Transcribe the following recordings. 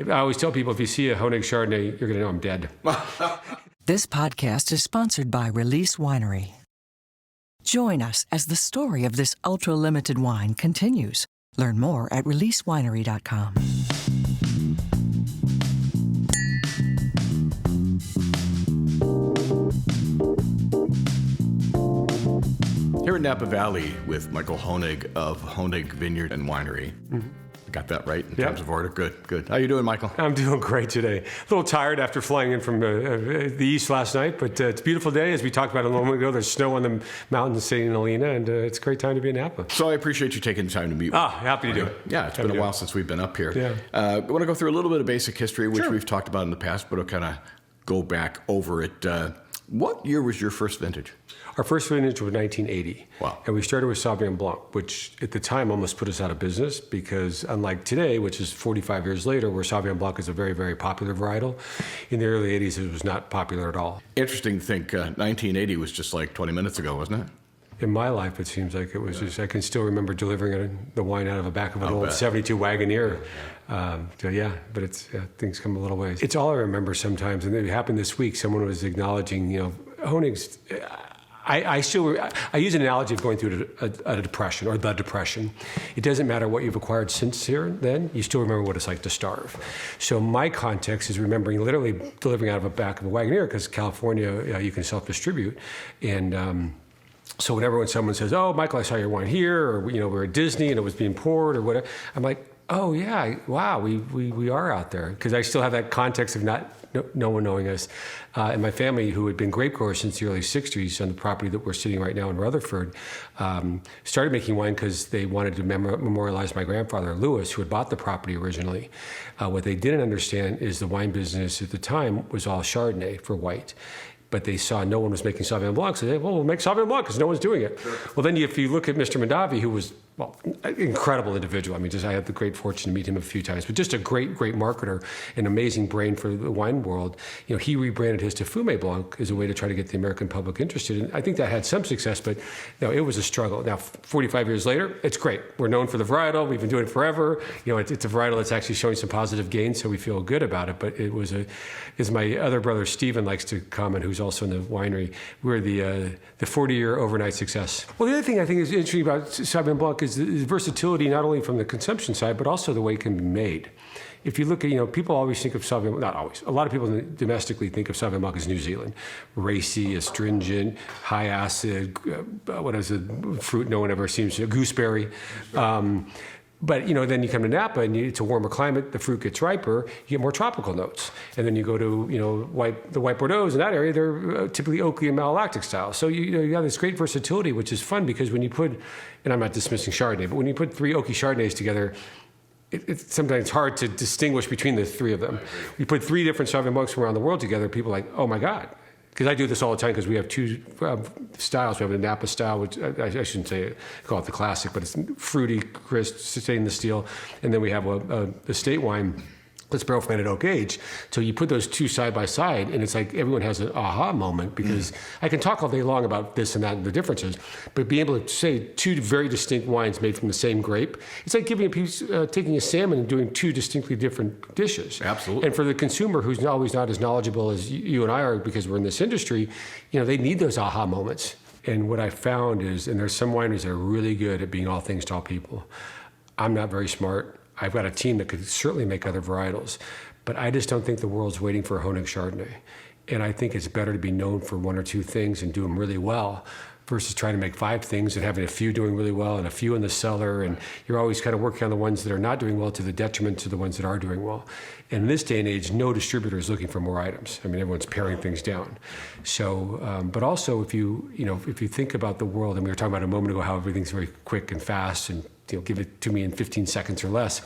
I always tell people, if you see a Honig Chardonnay, you're going to know I'm dead. This podcast is sponsored by Release Winery. Join us as the story of this ultra-limited wine continues. Learn more at releasewinery.com. Here in Napa Valley with Michael Honig of Honig Vineyard and Winery. Mm-hmm. I got that right in terms of order. Good. How you doing, Michael? I'm doing great today. A little tired after flying in from the east last night, but it's a beautiful day. As we talked about a moment ago, there's snow on the mountain St Helena, and it's a great time to be in Napa. So I appreciate you taking the time to meet me. Happy to do it. Yeah, it's been a while since we've been up here. Yeah. I want to go through a little bit of basic history, which we've talked about in the past, but I'll kind of go back over it. What year was your first vintage? Our first vintage was 1980. Wow. And we started with Sauvignon Blanc, which at the time almost put us out of business because unlike today, which is 45 years later, where Sauvignon Blanc is a very, very popular varietal, in the early 80s it was not popular at all. Interesting to think 1980 was just like 20 minutes ago, wasn't it? In my life, it seems like it was just, I can still remember delivering the wine out of the back of an old 72 Wagoneer. But it's things come a little ways. It's all I remember sometimes, and it happened this week. Someone was acknowledging, Honig's. I use an analogy of going through a depression or the depression. It doesn't matter what you've acquired since then, you still remember what it's like to starve. So my context is remembering literally delivering out of the back of a Wagoneer because California, you can self-distribute. And so when someone says, "Oh, Michael, I saw your wine here," or we're at Disney and it was being poured or whatever, I'm like, "Oh yeah, wow, we are out there," because I still have that context of no one knowing us. And my family, who had been grape growers since the early 60s on the property that we're sitting right now in Rutherford, started making wine because they wanted to memorialize my grandfather, Louis, who had bought the property originally. What they didn't understand is the wine business at the time was all Chardonnay for white. But they saw no one was making Sauvignon Blanc, so they said, well, we'll make Sauvignon Blanc because no one's doing it. Sure. Well, then if you look at Mr. Mondavi, who was, an incredible individual. I mean, I had the great fortune to meet him a few times, but just a great marketer, an amazing brain for the wine world. He rebranded his to Fumé Blanc as a way to try to get the American public interested. And I think that had some success, but it was a struggle. Now, 45 years later, it's great. We're known for the varietal. We've been doing it forever. It's a varietal that's actually showing some positive gains, so we feel good about it. But it was as my other brother, Stephen, likes to comment, who's also in the winery, we're the 40-year overnight success. Well, the other thing I think is interesting about Sauvignon Blanc is the versatility, not only from the consumption side, but also the way it can be made. If you look at, people always think of Sauvignon, not always, a lot of people domestically think of Sauvignon Blanc as New Zealand. Racy, astringent, high acid, what is it, fruit no one ever seems to, gooseberry. But, then you come to Napa and it's a warmer climate, the fruit gets riper, you get more tropical notes. And then you go to, the white Bordeaux's in that area, they're typically oaky and malolactic style. So you have this great versatility, which is fun because when you put, and I'm not dismissing Chardonnay, but when you put 3 oaky Chardonnays together, it's sometimes hard to distinguish between the 3 of them. You put 3 different Sauvignon Blancs from around the world together, people are like, oh my God. Because I do this all the time because we have 2 styles. We have a Napa style, which I shouldn't call it the classic, but it's fruity, crisp, stainless steel. And then we have a estate wine that's barrel fermented oak age. So you put those 2 side by side, and it's like everyone has an aha moment because I can talk all day long about this and that and the differences, but being able to say 2 very distinct wines made from the same grape, it's like giving taking a salmon and doing 2 distinctly different dishes. Absolutely. And for the consumer who's always not as knowledgeable as you and I are because we're in this industry, they need those aha moments. And what I found is, and there's some wineries that are really good at being all things to all people. I'm not very smart. I've got a team that could certainly make other varietals, but I just don't think the world's waiting for a Honig Chardonnay. And I think it's better to be known for 1 or 2 things and do them really well versus trying to make 5 things and having a few doing really well and a few in the cellar. And you're always kind of working on the ones that are not doing well to the detriment to the ones that are doing well. And in this day and age, no distributor is looking for more items. I mean, everyone's paring things down. So, but also if you think about the world, and we were talking about a moment ago how everything's very quick and fast and give it to me in 15 seconds or less.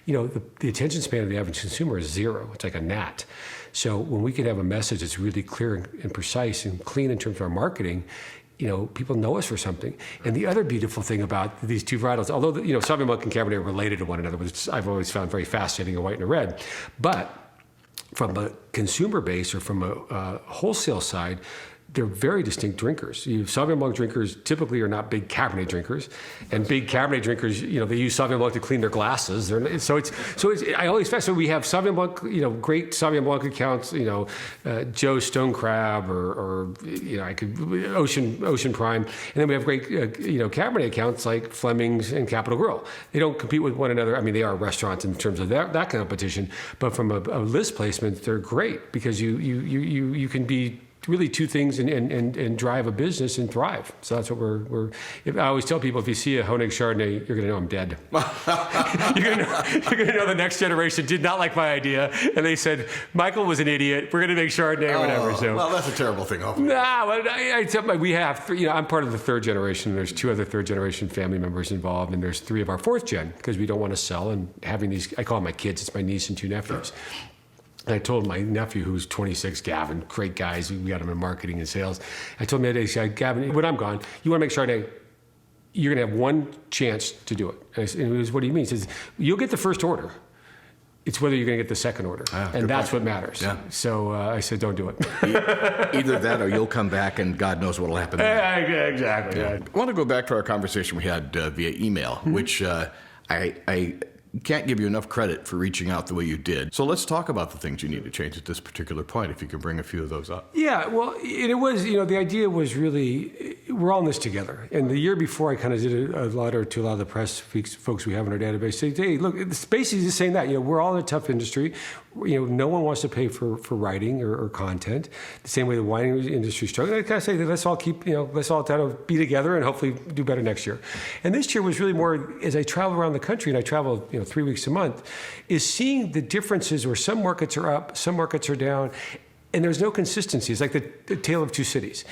The attention span of the average consumer is 0. It's like a gnat. So when we can have a message that's really clear and precise and clean in terms of our marketing, people know us for something. And the other beautiful thing about these 2 varietals, although Sauvignon Blanc and Cabernet are related to one another, which I've always found very fascinating, a white and a red, but from a consumer base or from a wholesale side, they're very distinct drinkers. Sauvignon Blanc drinkers typically are not big Cabernet drinkers, and big Cabernet drinkers, they use Sauvignon Blanc to clean their glasses. I always find, so we have Sauvignon Blanc, great Sauvignon Blanc accounts, Joe Stone Crab or I could Ocean Prime, and then we have great Cabernet accounts like Fleming's and Capitol Grill. They don't compete with one another. I mean, they are restaurants in terms of that competition, but from a list placement, they're great because you can be really two things and drive a business and thrive. So that's what I always tell people, if you see a Honig Chardonnay, you're going to know I'm dead. you're going to know the next generation did not like my idea, and they said, Michael was an idiot. We're going to make Chardonnay or whatever. So, well, that's a terrible thing. We have, I'm part of the third generation. There's 2 other third generation family members involved, and there's 3 of our 4th gen, because we don't want to sell, and having these, I call them my kids, it's my niece and 2 nephews. And I told my nephew, who's 26, Gavin, great guys, we got him in marketing and sales. I told him the other day, I said, Gavin, when I'm gone, you want to make Chardonnay, you're going to have one chance to do it. And he was, what do you mean? He says, you'll get the first order. It's whether you're going to get the second order. And that's what matters. Yeah. So I said, don't do it. Either that or you'll come back and God knows what will happen. Exactly. Yeah. I want to go back to our conversation we had via email, which I can't give you enough credit for reaching out the way you did. So let's talk about the things you need to change at this particular point, if you can bring a few of those up. Yeah, well, it was, the idea was really, we're all in this together. And the year before, I kind of did a letter to a lot of the press folks we have in our database, say, hey, look, it's basically just saying that, we're all in a tough industry. No one wants to pay for writing or content. The same way the wine industry is struggling. I kind of say that let's all keep, let's all kind of be together and hopefully do better next year. And this year was really more, as I travel around the country, and I travel, 3 weeks a month, is seeing the differences where some markets are up, some markets are down, and there's no consistency. It's like the tale of 2 cities.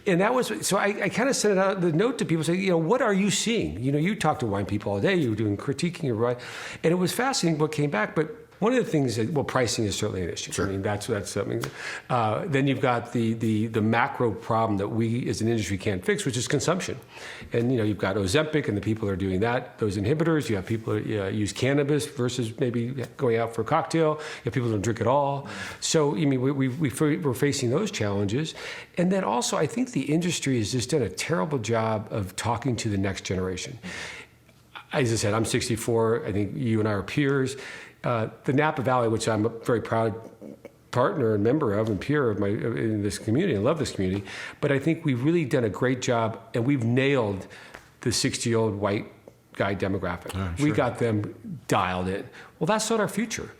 And that was, so I kind of sent out the note to people saying, what are you seeing? You talk to wine people all day, you were doing critiquing, and it was fascinating what came back, but one of the things that, pricing is certainly an issue. Sure. I mean, that's something. Then you've got the macro problem that we as an industry can't fix, which is consumption. And, you've got Ozempic and the people that are doing that, those inhibitors. You have people that use cannabis versus maybe going out for a cocktail. You have people that don't drink at all. So, we're facing those challenges. And then also, I think the industry has just done a terrible job of talking to the next generation. As I said, I'm 64. I think you and I are peers. The Napa Valley, which I'm a very proud partner and member of and peer of in this community, I love this community, but I think we've really done a great job, and we've nailed the 60-year-old white guy demographic. Sure. We got them dialed in. Well, that's not our future.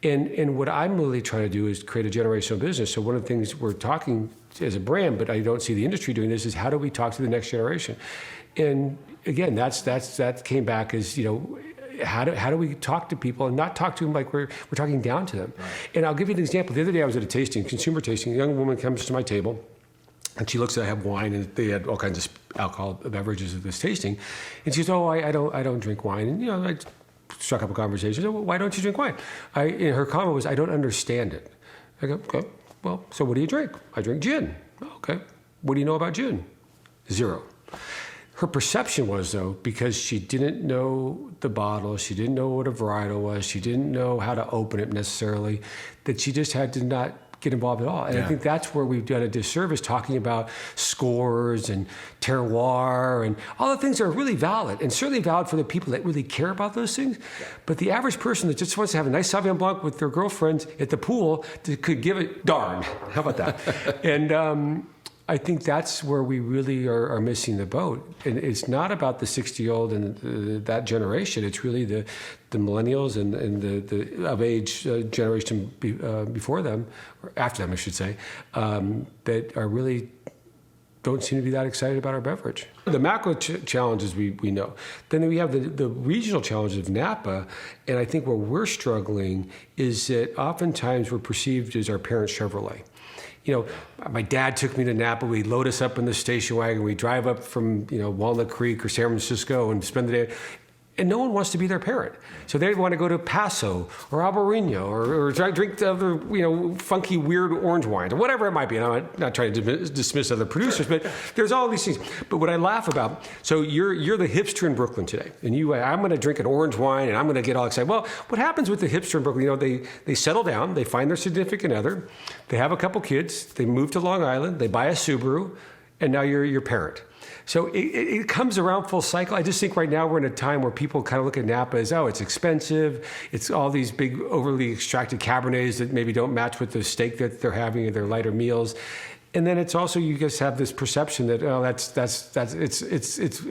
And what I'm really trying to do is create a generational business. So one of the things we're talking as a brand, but I don't see the industry doing this, is how do we talk to the next generation? And again, that came back as, how do we talk to people and not talk to them like we're talking down to them? Right. And I'll give you an example. The other day I was at a consumer tasting. A young woman comes to my table, and she looks at, I have wine, and they had all kinds of alcohol beverages at this tasting. And she says, I don't drink wine. And, I struck up a conversation. So, well, why don't you drink wine? And her comment was, I don't understand it. I go, okay, well, so what do you drink? I drink gin. Okay, what do you know about gin? 0. Her perception was, though, because she didn't know the bottle, she didn't know what a varietal was, she didn't know how to open it necessarily, that she just had to not get involved at all. And I think that's where we've done a disservice, talking about scores and terroir and all the things that are really valid, and certainly valid for the people that really care about those things. Yeah. But the average person that just wants to have a nice Sauvignon Blanc with their girlfriends at the pool could give it darn. How about that? And I think that's where we really are missing the boat. And it's not about the 60-year-old and that generation. It's really the millennials and the of age generation before them, or after them, I should say, that are really don't seem to be that excited about our beverage. The macro challenges we know. Then we have the regional challenges of Napa, and I think where we're struggling is that oftentimes we're perceived as our parents' Chevrolet. My dad took me to Napa. We'd load us up in the station wagon. We'd drive up from, Walnut Creek or San Francisco and spend the day. and no one wants to be their parent. So they want to go to Paso or Albarino or drink the other, funky, weird orange wines or whatever it might be. And I'm not trying to dismiss other producers, but there's all these things. But what I laugh about, so you're the hipster in Brooklyn today, and I'm going to drink an orange wine and I'm going to get all excited. Well, what happens with the hipster in Brooklyn? They settle down, they find their significant other, they have a couple kids, they move to Long Island, they buy a Subaru, and now you're your parent. So it comes around full cycle. I just think right now we're in a time where people kind of look at Napa as, it's expensive. It's all these big overly extracted Cabernets that maybe don't match with the steak that they're having in their lighter meals. And then it's also, you just have this perception that,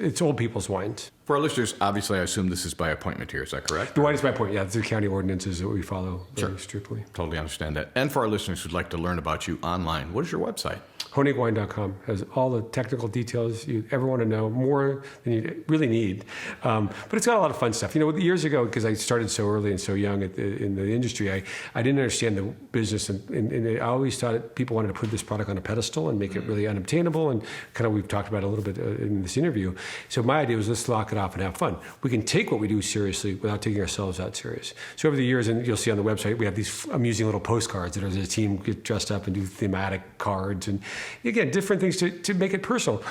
it's old people's wines. For our listeners, obviously, I assume this is by appointment here. Is that correct? The wine is by appointment. Yeah, the county ordinances that we follow very strictly. Totally understand that. And for our listeners who'd like to learn about you online, what is your website? Honigwine.com has all the technical details you ever want to know, more than you really need. But it's got a lot of fun stuff. Years ago, because I started so early and so young in the industry, I didn't understand the business, and I always thought that people wanted to put this product on a pedestal and make it really unobtainable, and kind of we've talked about it a little bit in this interview. So my idea was, let's lock it off and have fun. We can take what we do seriously without taking ourselves out serious. So over the years, and you'll see on the website, we have these amusing little postcards that the team get dressed up and do thematic cards, and again, different things to make it personal.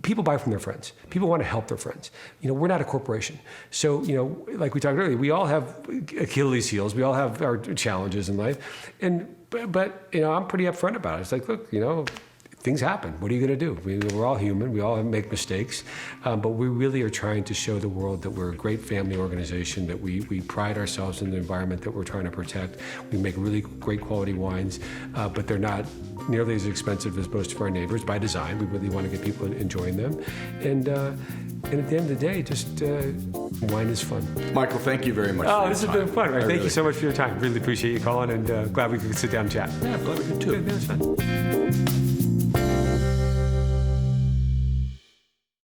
People buy from their friends. People want to help their friends. We're not a corporation. So, like we talked earlier, we all have Achilles heels. We all have our challenges in life. But I'm pretty upfront about it. It's like, look, things happen. What are you going to do? We're all human. We all make mistakes. But we really are trying to show the world that we're a great family organization, that we pride ourselves in the environment that we're trying to protect. We make really great quality wines, but they're not nearly as expensive as most of our neighbors by design. We really want to get people enjoying them. And at the end of the day, just wine is fun. Michael, thank you very much. This has been fun. Right? Thank you so much for your time. Really appreciate you calling, and glad we could sit down and chat. Yeah, glad we could too. It was fun.